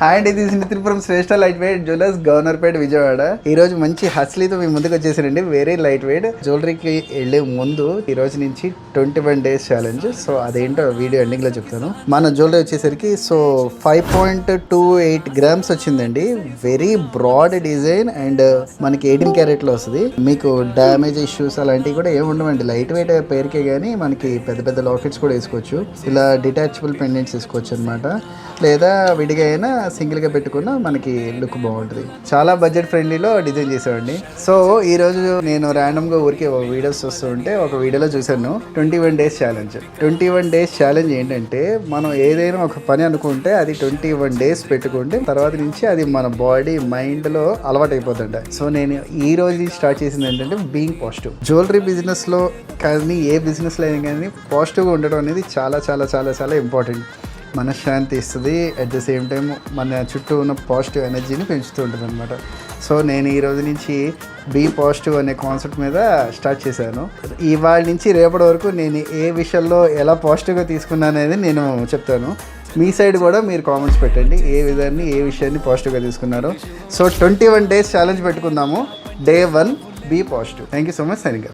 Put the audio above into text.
Hi అండి, ఇది Tripuram Shreshta light weight jewellers Governorpet Vijayawada. ఈ రోజు మంచి హస్లీతో మీ ముందుకు వచ్చేసారండి. వెరీ లైట్ వెయిట్ జ్యువెలరీకి వెళ్ళే ముందు ఈ రోజు నుంచి 21 days ఛాలెంజ్. సో అదేంటో వీడియో ఎండింగ్ లో చెప్తాను. మన జ్యువెలరీ వచ్చేసరికి 5.28 grams వచ్చిందండి. వెరీ బ్రాడ్ డిజైన్ అండ్ మనకి 18 carat లో వస్తుంది. మీకు డ్యామేజ్ ఇష్యూస్ అలాంటివి కూడా ఏమి ఉండవండి. లైట్ వెయిట్ పేరుకే కానీ మనకి పెద్ద పెద్ద లాకెట్స్ కూడా వేసుకోవచ్చు. ఇలా డిటాచబుల్ పెండెంట్స్ వేసుకోవచ్చు అనమాట. లేదా విడిగా అయినా సింగిల్ గా పెట్టుకున్నా మనకి లుక్ బాగుంటుంది. చాలా బడ్జెట్ ఫ్రెండ్లీలో డిజైన్ చేసామండి. సో ఈ రోజు నేను ర్యాండమ్ గా ఊరికే వీడియోస్ వస్తుంటే ఒక వీడియోలో చూసాను 21 days ఛాలెంజ్. 21 days ఛాలెంజ్ ఏంటంటే మనం ఏదైనా ఒక పని అనుకుంటే అది 21 days పెట్టుకుంటే తర్వాత నుంచి అది మన బాడీ మైండ్ లో అలవాటు అయిపోతుంట. సో నేను ఈ రోజు స్టార్ట్ చేసింది ఏంటంటే బీయింగ్ పాజిటివ్. జ్యువెలరీ బిజినెస్ లో కానీ ఏ బిజినెస్ లో అయినా కానీ పాజిటివ్గా ఉండడం అనేది చాలా చాలా చాలా చాలా ఇంపార్టెంట్. మనశ్శాంతి ఇస్తుంది. అట్ ద సేమ్ టైం మన చుట్టూ ఉన్న పాజిటివ్ ఎనర్జీని పెంచుతూ ఉంటుంది అనమాట. సో నేను ఈ రోజు నుంచి బీ పాజిటివ్ అనే కాన్సెప్ట్ మీద స్టార్ట్ చేశాను. ఇవాళ నుంచి రేపటి వరకు నేను ఏ విషయంలో ఎలా పాజిటివ్గా తీసుకున్నాను అనేది నేను చెప్తాను. మీ సైడ్ కూడా మీరు కామెంట్స్ పెట్టండి ఏ విషయాన్ని పాజిటివ్గా తీసుకున్నారో. సో 21 days ఛాలెంజ్ పెట్టుకుందాము. Day 1 be positive. Thank you so much. సరిగ్గా